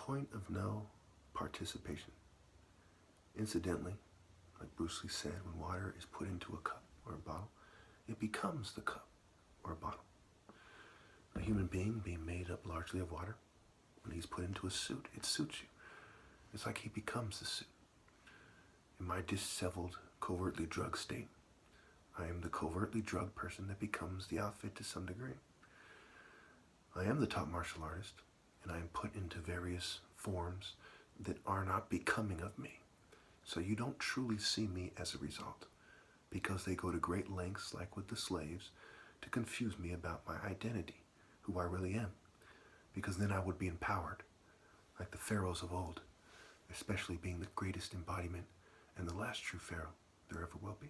point of no participation. Incidentally, like Bruce Lee said, when water is put into a cup or a bottle, it becomes the cup or a bottle. A human being made up largely of water, when he's put into a suit, it suits you. It's like he becomes the suit. In my disheveled, covertly drugged state, I am the covertly drugged person that becomes the outfit to some degree. I am the top martial artist, and I am put into various forms that are not becoming of me. So you don't truly see me as a result, because they go to great lengths, like with the slaves, to confuse me about my identity, who I really am, because then I would be empowered, like the pharaohs of old, especially being the greatest embodiment and the last true pharaoh there ever will be.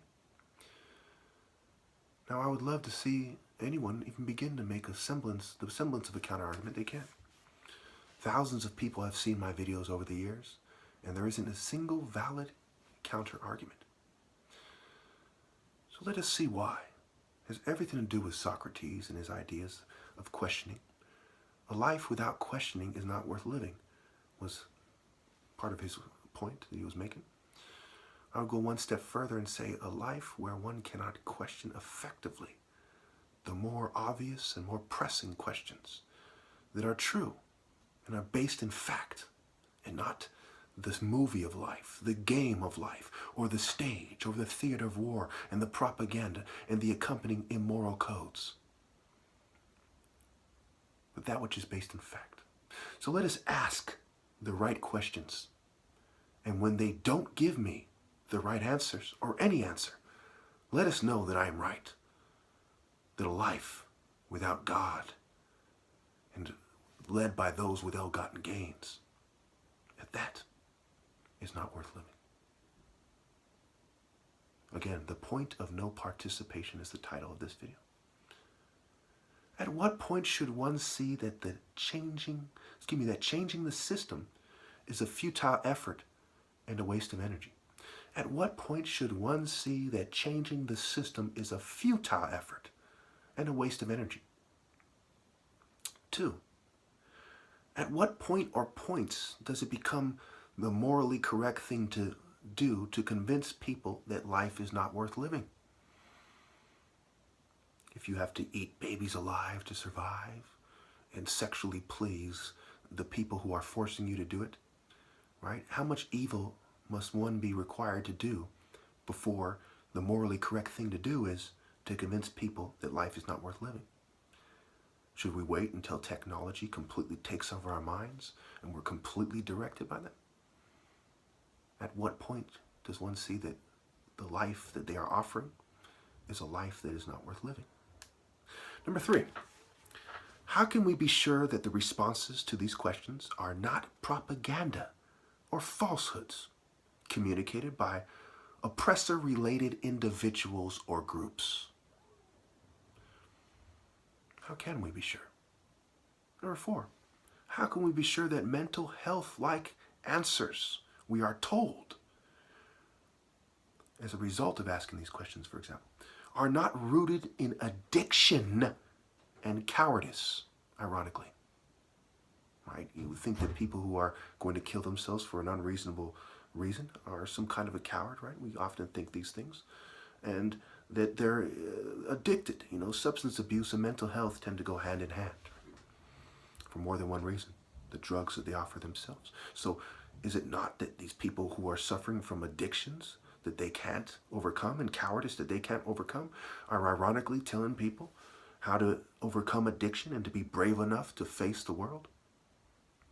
Now, I would love to see anyone even begin to make the semblance of a counter-argument. They can. Thousands of people have seen my videos over the years, and there isn't a single valid counter-argument. So let us see why. It has everything to do with Socrates and his ideas of questioning. A life without questioning is not worth living, was part of his point that he was making. I would go one step further and say a life where one cannot question effectively the more obvious and more pressing questions that are true and are based in fact and not this movie of life, the game of life, or the stage, or the theater of war, and the propaganda, and the accompanying immoral codes. But that which is based in fact. So let us ask the right questions. And when they don't give me the right answers, or any answer, let us know that I am right. That a life without God, and led by those with ill-gotten gains, that is not worth living. Again, the point of no participation is the title of this video. At what point should one see that changing the system is a futile effort and a waste of energy? At what point should one see that changing the system is a futile effort and a waste of energy? 2, at what point or points does it become the morally correct thing to do to convince people that life is not worth living? If you have to eat babies alive to survive and sexually please the people who are forcing you to do it, right? How much evil must one be required to do before the morally correct thing to do is to convince people that life is not worth living? Should we wait until technology completely takes over our minds and we're completely directed by them? At what point does one see that the life that they are offering is a life that is not worth living? Number 3, how can we be sure that the responses to these questions are not propaganda or falsehoods communicated by oppressor-related individuals or groups? How can we be sure? Number 4, how can we be sure that mental health-like answers we are told as a result of asking these questions, for example, are not rooted in addiction and cowardice, ironically? Right? You would think that people who are going to kill themselves for an unreasonable reason are some kind of a coward, right? We often think these things. And that they're addicted. You know, substance abuse and mental health tend to go hand in hand for more than one reason. The drugs that they offer themselves. So is it not that these people who are suffering from addictions that they can't overcome and cowardice that they can't overcome are ironically telling people how to overcome addiction and to be brave enough to face the world?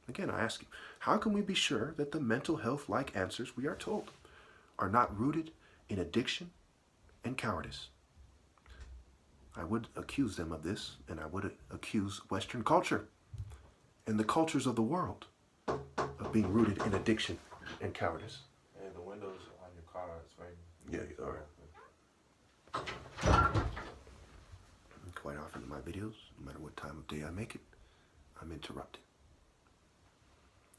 Again, I ask you, how can we be sure that the mental health-like answers we are told are not rooted in addiction and cowardice? I would accuse them of this, and I would accuse Western culture and the cultures of the world of being rooted in addiction and cowardice. And the windows on your car is right. Yeah, all right. Quite often in my videos, no matter what time of day I make it, I'm interrupted.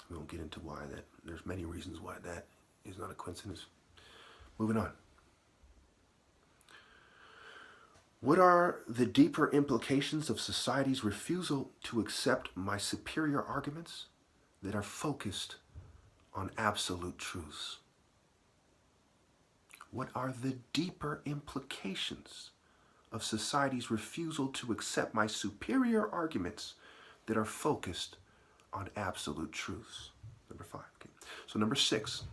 We won't get into why that. There's many reasons why that is not a coincidence. Moving on. What are the deeper implications of society's refusal to accept my superior arguments that are focused on absolute truths? What are the deeper implications of society's refusal to accept my superior arguments that are focused on absolute truths? Number 5. Okay. So number 6,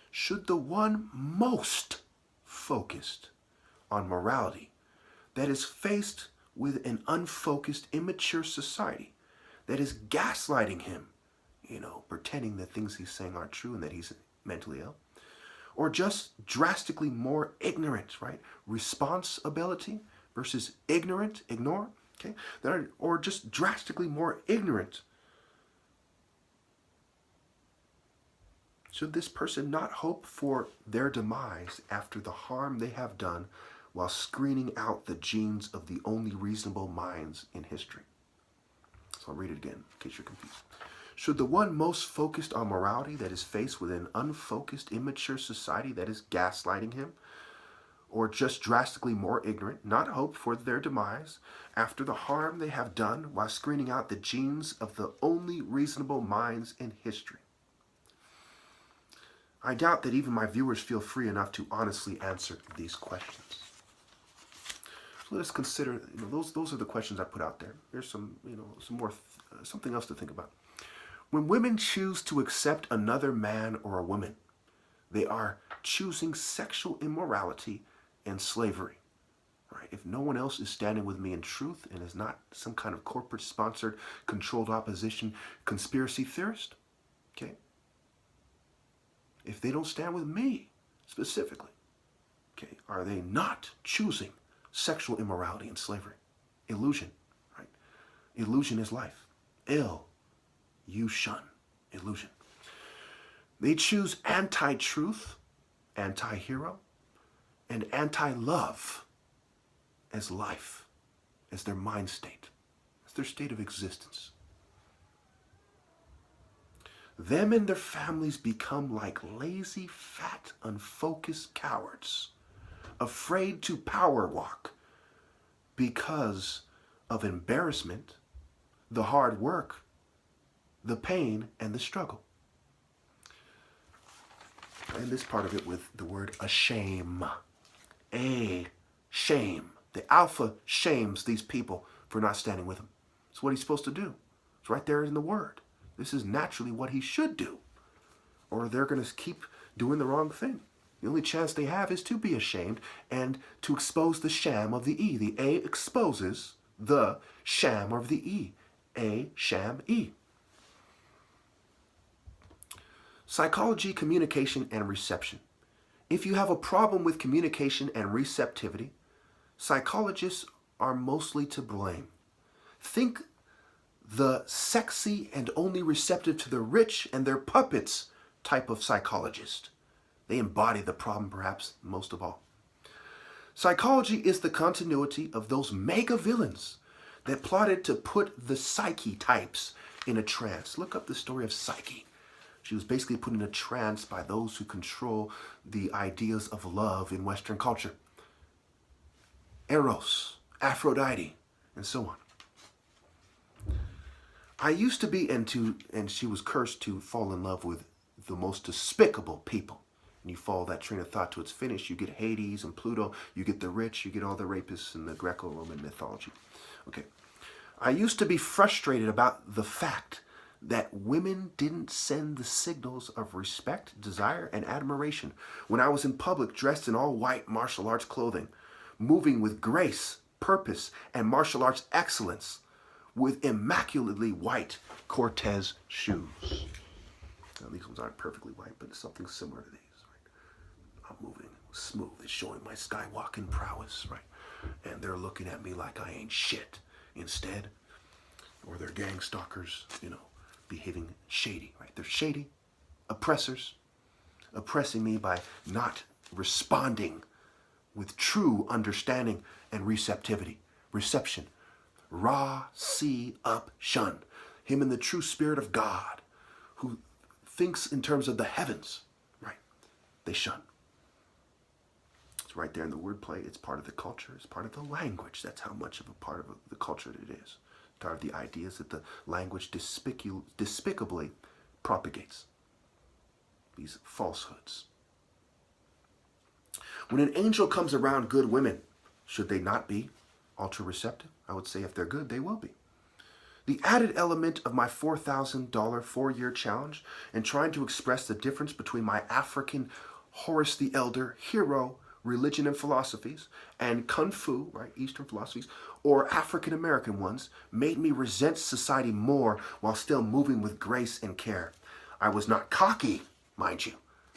should the one most focused on morality that is faced with an unfocused, immature society that is gaslighting him, pretending that things he's saying aren't true and that he's mentally ill, or just drastically more ignorant, right? Responsibility versus ignore, okay? Or just drastically more ignorant. Should this person not hope for their demise after the harm they have done while screening out the genes of the only reasonable minds in history? So I'll read it again in case you're confused. Should the one most focused on morality that is faced with an unfocused, immature society that is gaslighting him, or just drastically more ignorant, not hope for their demise after the harm they have done while screening out the genes of the only reasonable minds in history? I doubt that even my viewers feel free enough to honestly answer these questions. So let us consider, those are the questions I put out there. Here's some more, something else to think about. When women choose to accept another man or a woman, they are choosing sexual immorality and slavery. All right? If no one else is standing with me in truth and is not some kind of corporate-sponsored, controlled opposition conspiracy theorist, okay? If they don't stand with me specifically, okay, are they not choosing sexual immorality and slavery? Illusion, right? Illusion is life. You shun illusion. They choose anti-truth, anti-hero, and anti-love as life, as their mind state, as their state of existence. Them and their families become like lazy, fat, unfocused cowards, afraid to power walk because of embarrassment, the hard work, the pain, and the struggle. And this part of it with the word ashame. A shame. The alpha shames these people for not standing with him. It's what he's supposed to do. It's right there in the word. This is naturally what he should do. Or they're going to keep doing the wrong thing. The only chance they have is to be ashamed and to expose the sham of the E. The A exposes the sham of the E. A, sham, E. Psychology, communication, and reception. If you have a problem with communication and receptivity, psychologists are mostly to blame. Think the sexy and only receptive to the rich and their puppets type of psychologist. They embody the problem perhaps most of all. Psychology is the continuity of those mega villains that plotted to put the psyche types in a trance. Look up the story of Psyche. She was basically put in a trance by those who control the ideas of love in Western culture. Eros, Aphrodite, and so on. I used to be and she was cursed to fall in love with the most despicable people. And you follow that train of thought to its finish, you get Hades and Pluto, you get the rich, you get all the rapists in the Greco-Roman mythology. Okay. I used to be frustrated about the fact that women didn't send the signals of respect, desire, and admiration when I was in public dressed in all white martial arts clothing, moving with grace, purpose, and martial arts excellence with immaculately white Cortez shoes. Now, these ones aren't perfectly white, but it's something similar to these. Right? I'm moving smooth. It's showing my skywalking prowess, right? And they're looking at me like I ain't shit instead. Or they're gang stalkers, behaving shady, right? They're shady oppressors, oppressing me by not responding with true understanding and receptivity. Reception. Ra, see, up, shun. Him in the true spirit of God, who thinks in terms of the heavens, right? They shun. It's right there in the wordplay. It's part of the culture. It's part of the language. That's how much of a part of the culture it is. Tired of the ideas that the language despicably propagates. These falsehoods. When an angel comes around good women, should they not be ultra-receptive? I would say if they're good, they will be. The added element of my $4,000 4-year challenge and trying to express the difference between my African Horus the Elder hero religion and philosophies and Kung Fu, right, Eastern philosophies, or African American ones, made me resent society more while still moving with grace and care. I was not cocky, mind you.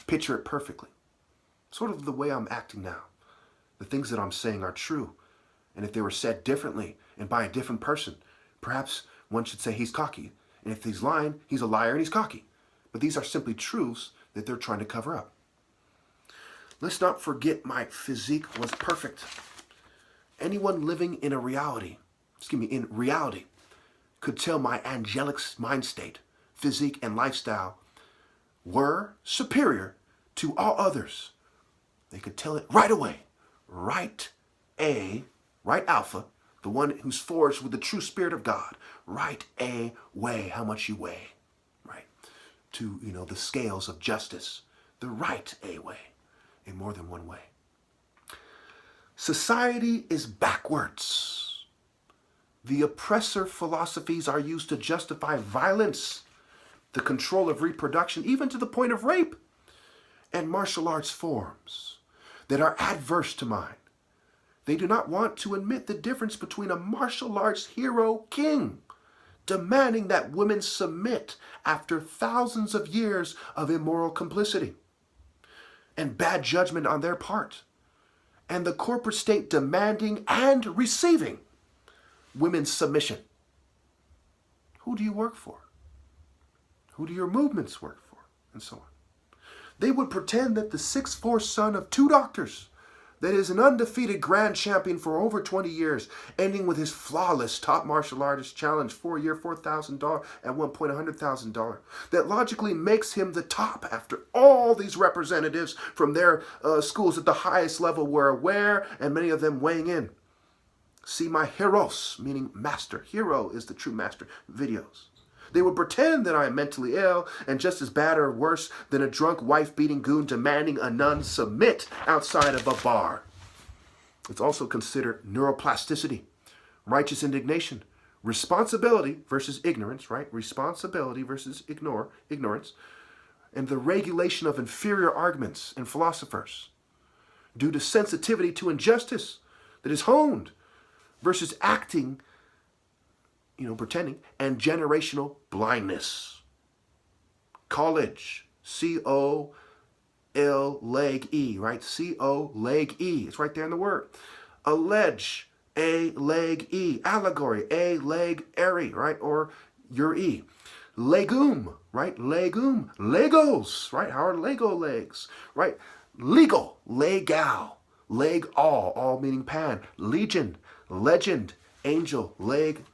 Picture it perfectly. Sort of the way I'm acting now. The things that I'm saying are true. And if they were said differently and by a different person, perhaps one should say he's cocky. And if he's lying, he's a liar and he's cocky. But these are simply truths that they're trying to cover up. Let's not forget my physique was perfect. Anyone living in reality, could tell my angelic mind state, physique, and lifestyle were superior to all others. They could tell it right away. Right alpha, the one who's forged with the true spirit of God. Right A way, how much you weigh. Right. To, the scales of justice. The right A way. In more than one way. Society is backwards. The oppressor philosophies are used to justify violence, the control of reproduction, even to the point of rape, and martial arts forms that are adverse to mine. They do not want to admit the difference between a martial arts hero king demanding that women submit after thousands of years of immoral complicity and bad judgment on their part, and the corporate state demanding and receiving women's submission. Who do you work for? Who do your movements work for? And so on. They would pretend that the 6'4" son of 2 doctors, that is an undefeated grand champion for over 20 years, ending with his flawless top martial artist challenge 4-year, $4,000, at one point $100,000, that logically makes him the top after all these representatives from their schools at the highest level were aware, and many of them weighing in. See my heroes, meaning master. Hero is the true master. Videos. They would pretend that I am mentally ill and just as bad or worse than a drunk wife-beating goon demanding a nun submit outside of a bar. It's also considered neuroplasticity, righteous indignation, responsibility versus ignorance, right? Responsibility versus ignorance, and the regulation of inferior arguments and philosophers due to sensitivity to injustice that is honed versus acting, pretending, and generational blindness. College, C-O-L leg E, right? C-O leg E. It's right there in the word. Allege, A leg E. Allegory, A leg airy, right? Or your E. Legume, right? Legume. Legos, right? How are Lego legs, right? Legal, legal. Leg all meaning pan. Legion, legend, angel, leg,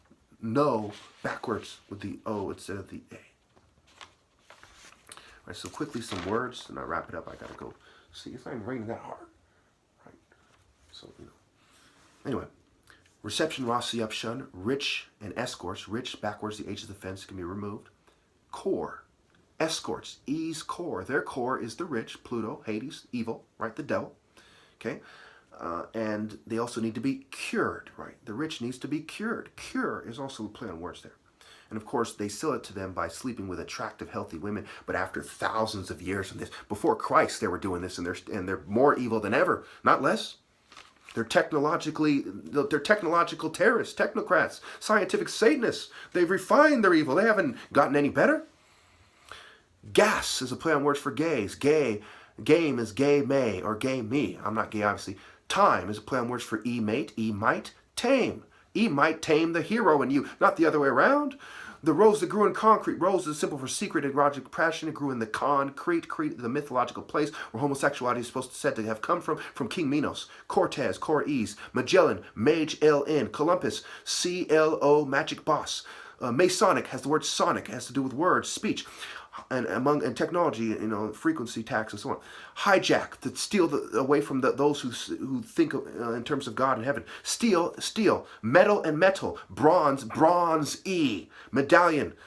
no, backwards with the O instead of the A. All right, so quickly some words, and I wrap it up. I gotta go see. It's not even raining that hard, right? So, Anyway, reception, reception, rich, and escorts. Rich, backwards, the H of the fence can be removed. Core, escorts, E's core. Their core is the rich, Pluto, Hades, evil, right? The devil, okay? And they also need to be cured, right? The rich needs to be cured. Cure is also a play on words there. And of course, they sell it to them by sleeping with attractive, healthy women. But after thousands of years of this, before Christ, they were doing this, and they're more evil than ever, not less. They're technological terrorists, technocrats, scientific Satanists. They've refined their evil. They haven't gotten any better. Gas is a play on words for gays. Gay, game is gay may or gay me. I'm not gay, obviously. Time is a play on words for e-mate, e-might, tame. E might tame the hero in you, not the other way around. The rose that grew in concrete. Rose is simple for secret erotic passion. It grew in the concrete, Crete, the mythological place where homosexuality is supposed to said to have come from King Minos. Cortez, Cor-Ease. Magellan, Mage, L-N. Columbus, C-L-O, magic boss. Masonic has the word sonic, has to do with words, speech. and technology, frequency tax and so on. Hijack, to steal away from those who think in terms of God and heaven. Steal. Metal and metal. Bronze, E. Medallion,